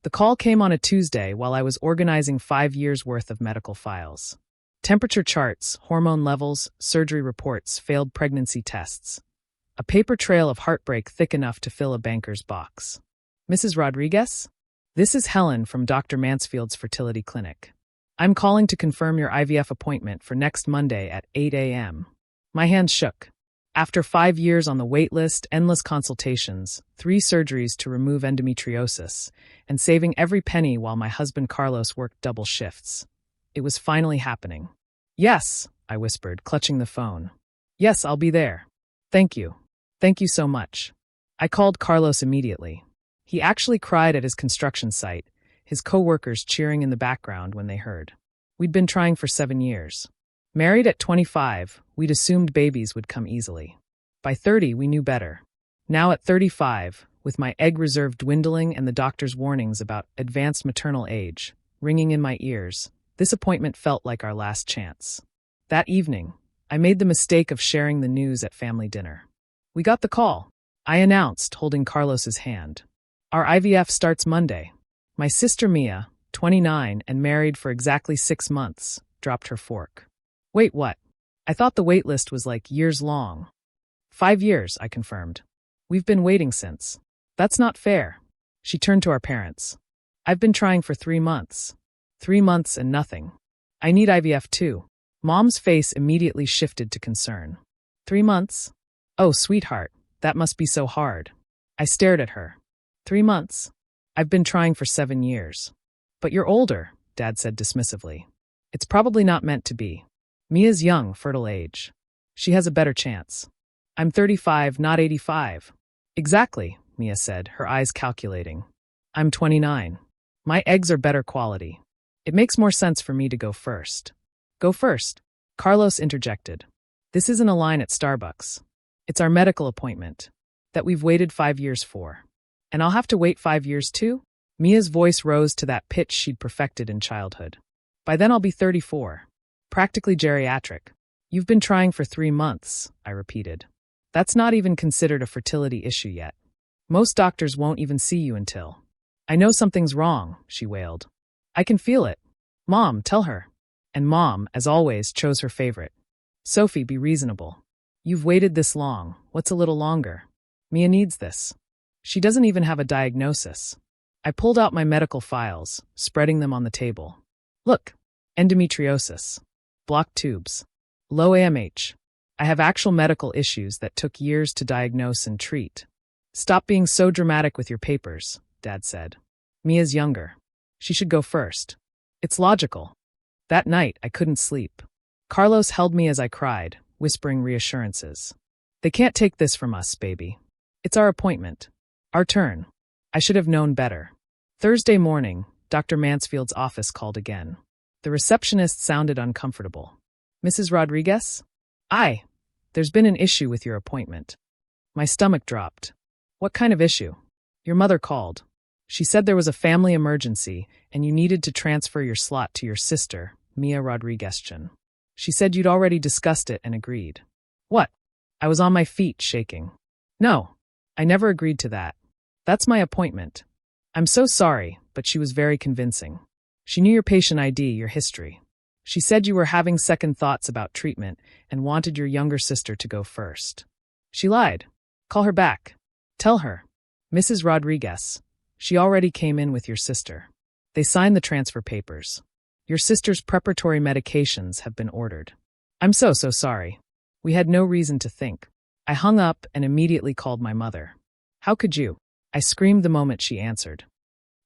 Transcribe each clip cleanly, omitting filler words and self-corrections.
The call came on a Tuesday while I was organizing 5 years' worth of medical files. Temperature charts, hormone levels, surgery reports, failed pregnancy tests. A paper trail of heartbreak thick enough to fill a banker's box. Mrs. Rodriguez? This is Helen from Dr. Mansfield's fertility clinic. I'm calling to confirm your IVF appointment for next Monday at 8 a.m. My hands shook. After 5 years on the wait list, endless consultations, 3 surgeries to remove endometriosis, and saving every penny while my husband Carlos worked double shifts. It was finally happening. Yes, I whispered, clutching the phone. Yes, I'll be there. Thank you. Thank you so much. I called Carlos immediately. He actually cried at his construction site, his co-workers cheering in the background when they heard. We'd been trying for 7 years. Married at 25, we'd assumed babies would come easily. By 30, we knew better. Now at 35, with my egg reserve dwindling and the doctor's warnings about advanced maternal age ringing in my ears, this appointment felt like our last chance. That evening, I made the mistake of sharing the news at family dinner. We got the call, I announced, holding Carlos's hand. Our IVF starts Monday. My sister Mia, 29 and married for exactly 6 months, dropped her fork. Wait, what? I thought the wait list was like years long. 5 years, I confirmed. We've been waiting since. That's not fair. She turned to our parents. I've been trying for 3 months. 3 months and nothing. I need IVF too. Mom's face immediately shifted to concern. 3 months? Oh, sweetheart, that must be so hard. I stared at her. 3 months? I've been trying for 7 years. But you're older, Dad said dismissively. It's probably not meant to be. Mia's young, fertile age. She has a better chance. I'm 35, not 85. Exactly, Mia said, her eyes calculating. I'm 29. My eggs are better quality. It makes more sense for me to go first. Go first, Carlos interjected. This isn't a line at Starbucks. It's our medical appointment that we've waited 5 years for. And I'll have to wait 5 years too? Mia's voice rose to that pitch she'd perfected in childhood. By then I'll be 34. Practically geriatric. You've been trying for 3 months, I repeated. That's not even considered a fertility issue yet. Most doctors won't even see you until. I know something's wrong, she wailed. I can feel it. Mom, tell her. And Mom, as always, chose her favorite. Sophie, be reasonable. You've waited this long. What's a little longer? Mia needs this. She doesn't even have a diagnosis. I pulled out my medical files, spreading them on the table. Look, endometriosis. Blocked tubes. Low AMH. I have actual medical issues that took years to diagnose and treat. Stop being so dramatic with your papers, Dad said. Mia's younger. She should go first. It's logical. That night, I couldn't sleep. Carlos held me as I cried, whispering reassurances. They can't take this from us, baby. It's our appointment. Our turn. I should have known better. Thursday morning, Dr. Mansfield's office called again. The receptionist sounded uncomfortable. Mrs. Rodriguez? Aye. There's been an issue with your appointment. My stomach dropped. What kind of issue? Your mother called. She said there was a family emergency and you needed to transfer your slot to your sister, Mia Rodriguez. She said you'd already discussed it and agreed. What? I was on my feet, shaking. No, I never agreed to that. That's my appointment. I'm so sorry, but she was very convincing. She knew your patient ID, your history. She said you were having second thoughts about treatment and wanted your younger sister to go first. She lied. Call her back. Tell her. Mrs. Rodriguez. She already came in with your sister. They signed the transfer papers. Your sister's preparatory medications have been ordered. I'm so sorry. We had no reason to think. I hung up and immediately called my mother. How could you? I screamed the moment she answered.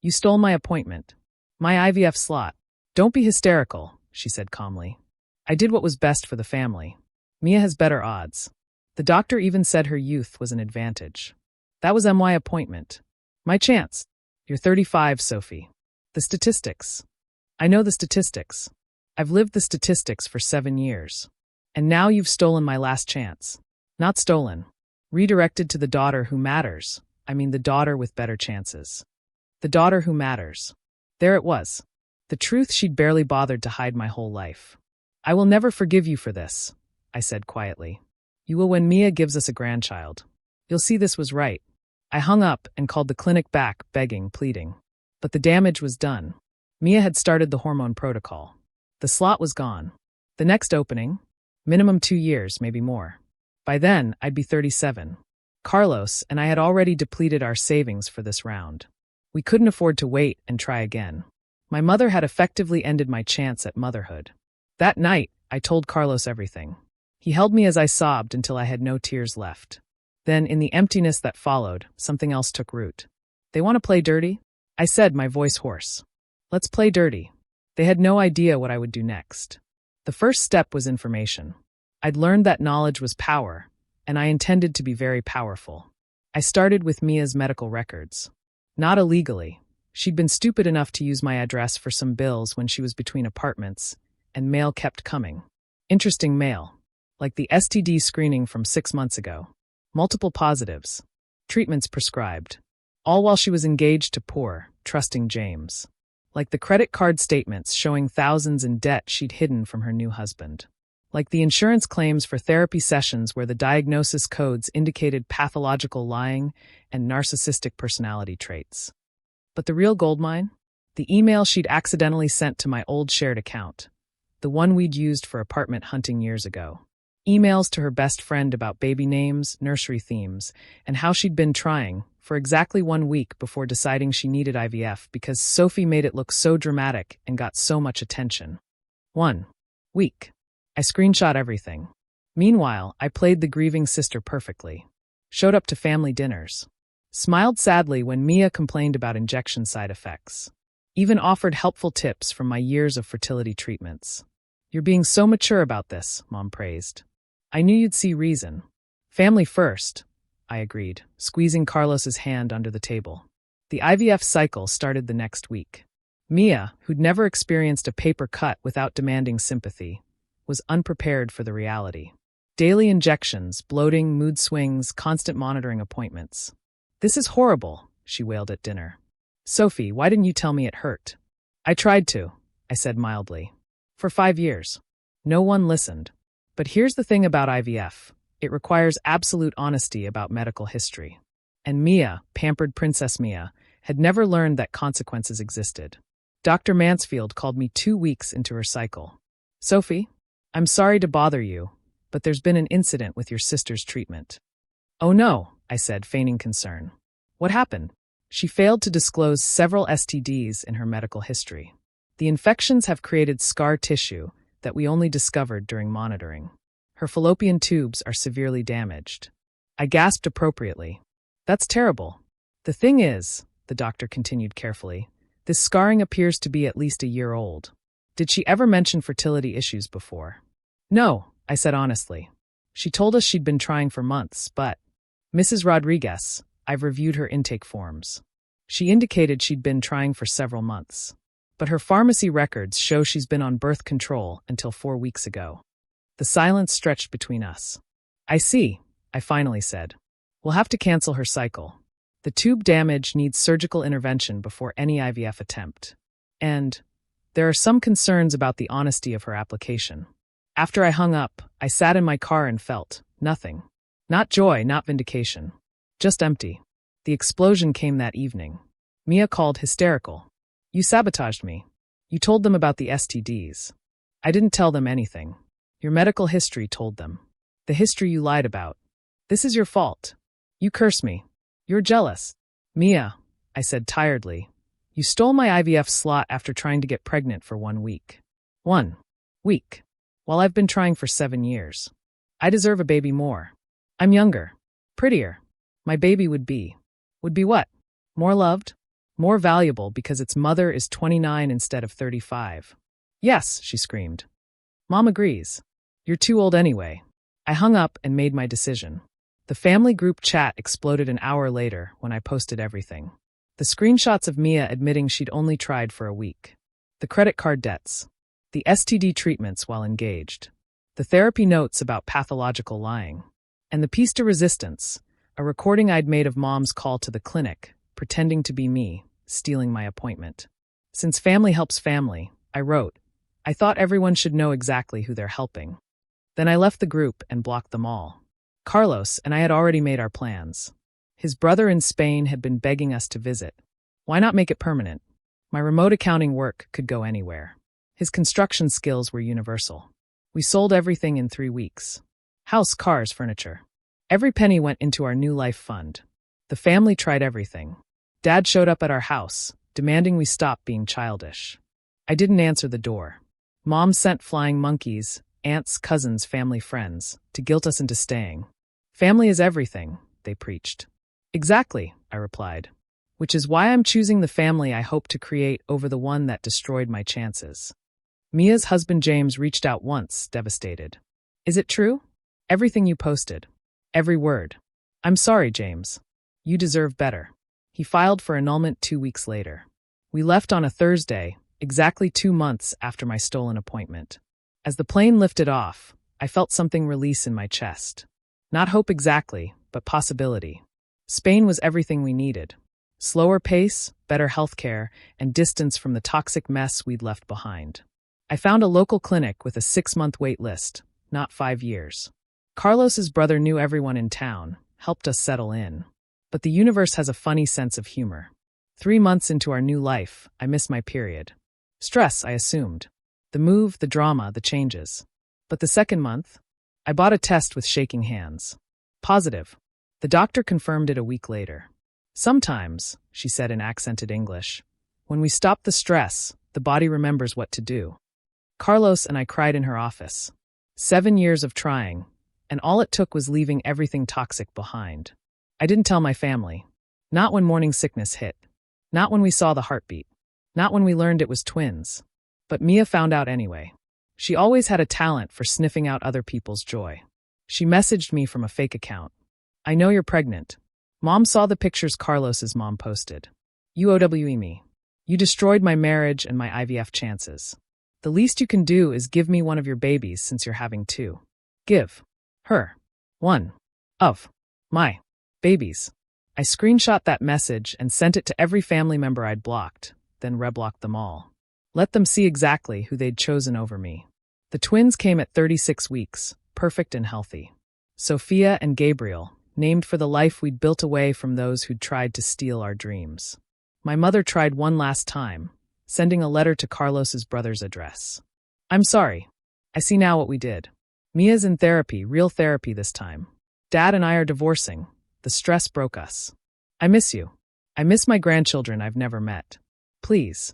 You stole my appointment. My IVF slot. Don't be hysterical, she said calmly. I did what was best for the family. Mia has better odds. The doctor even said her youth was an advantage. That was my appointment. My chance. You're 35, Sophie. The statistics. I know the statistics. I've lived the statistics for 7 years. And now you've stolen my last chance. Not stolen. Redirected to the daughter who matters. I mean the daughter with better chances. The daughter who matters. There it was. The truth she'd barely bothered to hide my whole life. I will never forgive you for this, I said quietly. You will when Mia gives us a grandchild. You'll see this was right. I hung up and called the clinic back, begging, pleading. But the damage was done. Mia had started the hormone protocol. The slot was gone. The next opening? Minimum 2 years, maybe more. By then, I'd be 37. Carlos and I had already depleted our savings for this round. We couldn't afford to wait and try again. My mother had effectively ended my chance at motherhood. That night, I told Carlos everything. He held me as I sobbed until I had no tears left. Then, in the emptiness that followed, something else took root. "They want to play dirty?" I said, my voice hoarse. "Let's play dirty." They had no idea what I would do next. The first step was information. I'd learned that knowledge was power, and I intended to be very powerful. I started with Mia's medical records. Not illegally. She'd been stupid enough to use my address for some bills when she was between apartments, and mail kept coming. Interesting mail. Like the STD screening from 6 months ago. Multiple positives. Treatments prescribed. All while she was engaged to poor, trusting James. Like the credit card statements showing thousands in debt she'd hidden from her new husband. Like the insurance claims for therapy sessions where the diagnosis codes indicated pathological lying and narcissistic personality traits. But the real goldmine? The email she'd accidentally sent to my old shared account. The one we'd used for apartment hunting years ago. Emails to her best friend about baby names, nursery themes, and how she'd been trying for exactly 1 week before deciding she needed IVF because Sophie made it look so dramatic and got so much attention. 1 week. I screenshot everything. Meanwhile, I played the grieving sister perfectly. Showed up to family dinners. Smiled sadly when Mia complained about injection side effects. Even offered helpful tips from my years of fertility treatments. "You're being so mature about this," Mom praised. "I knew you'd see reason." "Family first," I agreed, squeezing Carlos's hand under the table. The IVF cycle started the next week. Mia, who'd never experienced a paper cut without demanding sympathy, was unprepared for the reality. Daily injections, bloating, mood swings, constant monitoring appointments. "This is horrible," she wailed at dinner. "Sophie, why didn't you tell me it hurt?" "I tried to," I said mildly. "For 5 years. No one listened. But here's the thing about IVF. It requires absolute honesty about medical history. And Mia, pampered Princess Mia, had never learned that consequences existed. Dr. Mansfield called me 2 weeks into her cycle. "Sophie, I'm sorry to bother you, but there's been an incident with your sister's treatment." "Oh no," I said, feigning concern. "What happened?" She failed to disclose several STDs in her medical history. The infections have created scar tissue that we only discovered during monitoring. Her fallopian tubes are severely damaged. I gasped appropriately. "That's terrible. The thing is," the doctor continued carefully, "this scarring appears to be at least a year old. Did she ever mention fertility issues before?" "No," I said honestly. "She told us she'd been trying for months, but—" "Mrs. Rodriguez, I've reviewed her intake forms. She indicated she'd been trying for several months. But her pharmacy records show she's been on birth control until 4 weeks ago." The silence stretched between us. "I see," I finally said. "We'll have to cancel her cycle. The tube damage needs surgical intervention before any IVF attempt. And there are some concerns about the honesty of her application." After I hung up, I sat in my car and felt nothing. Not joy, not vindication. Just empty. The explosion came that evening. Mia called hysterical. "You sabotaged me. You told them about the STDs." "I didn't tell them anything. Your medical history told them. The history you lied about. This is your fault. You curse me. You're jealous." "Mia," I said tiredly, "you stole my IVF slot after trying to get pregnant for 1 week. 1 week. While I've been trying for 7 years. I deserve a baby more. I'm younger. Prettier. My baby would be what? More loved? More valuable because its mother is 29 instead of 35. "Yes," she screamed. "Mom agrees. You're too old anyway." I hung up and made my decision. The family group chat exploded an hour later when I posted everything. The screenshots of Mia admitting she'd only tried for a week. The credit card debts. The STD treatments while engaged. The therapy notes about pathological lying. And the piece de resistance, a recording I'd made of Mom's call to the clinic, pretending to be me, stealing my appointment. Since family helps family, I wrote, I thought everyone should know exactly who they're helping. Then I left the group and blocked them all. Carlos and I had already made our plans. His brother in Spain had been begging us to visit. Why not make it permanent? My remote accounting work could go anywhere. His construction skills were universal. We sold everything in 3 weeks. House, cars, furniture. Every penny went into our new life fund. The family tried everything. Dad showed up at our house, demanding we stop being childish. I didn't answer the door. Mom sent flying monkeys, aunts, cousins, family friends, to guilt us into staying. Family is everything, they preached. Exactly, I replied. Which is why I'm choosing the family I hope to create over the one that destroyed my chances. Mia's husband James reached out once, devastated. Is it true? Everything you posted. Every word. I'm sorry, James. You deserve better. He filed for annulment 2 weeks later. We left on a Thursday, exactly 2 months after my stolen appointment. As the plane lifted off, I felt something release in my chest. Not hope exactly, but possibility. Spain was everything we needed. Slower pace, better healthcare, and distance from the toxic mess we'd left behind. I found a local clinic with a 6-month wait list, not 5 years. Carlos's brother knew everyone in town, helped us settle in. But the universe has a funny sense of humor. 3 months into our new life, I missed my period. Stress, I assumed. The move, the drama, the changes. But the second month, I bought a test with shaking hands. Positive. The doctor confirmed it a week later. Sometimes, she said in accented English, when we stop the stress, the body remembers what to do. Carlos and I cried in her office. 7 years of trying, and all it took was leaving everything toxic behind. I didn't tell my family. Not when morning sickness hit. Not when we saw the heartbeat. Not when we learned it was twins. But Mia found out anyway. She always had a talent for sniffing out other people's joy. She messaged me from a fake account. I know you're pregnant. Mom saw the pictures Carlos's mom posted. You OWE me. You destroyed my marriage and my IVF chances. The least you can do is give me one of your babies since you're having 2. Give her one of my babies. I screenshot that message and sent it to every family member I'd blocked, then reblocked them all. Let them see exactly who they'd chosen over me. The twins came at 36 weeks, perfect and healthy. Sophia and Gabriel, named for the life we'd built away from those who'd tried to steal our dreams. My mother tried one last time, sending a letter to Carlos's brother's address. I'm sorry. I see now what we did. Mia's in therapy, real therapy this time. Dad and I are divorcing. The stress broke us. I miss you. I miss my grandchildren I've never met. Please.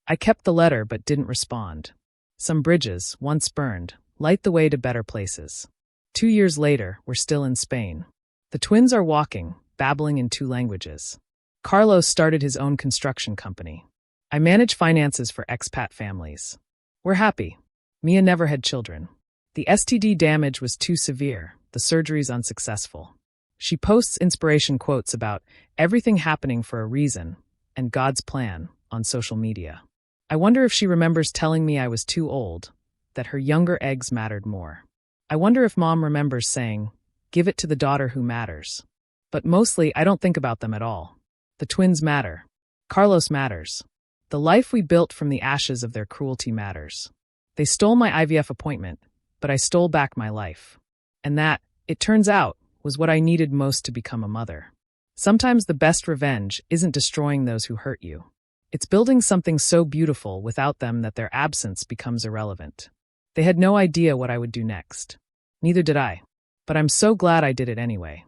I kept the letter but didn't respond. Some bridges, once burned, light the way to better places. 2 years later, we're still in Spain. The twins are walking, babbling in 2 languages. Carlos started his own construction company. I manage finances for expat families. We're happy. Mia never had children. The STD damage was too severe, the surgery's unsuccessful. She posts inspiration quotes about everything happening for a reason and God's plan on social media. I wonder if she remembers telling me I was too old, that her younger eggs mattered more. I wonder if Mom remembers saying, give it to the daughter who matters. But mostly, I don't think about them at all. The twins matter. Carlos matters. The life we built from the ashes of their cruelty matters. They stole my IVF appointment, but I stole back my life. And that, it turns out, was what I needed most to become a mother. Sometimes the best revenge isn't destroying those who hurt you. It's building something so beautiful without them that their absence becomes irrelevant. They had no idea what I would do next. Neither did I. But I'm so glad I did it anyway.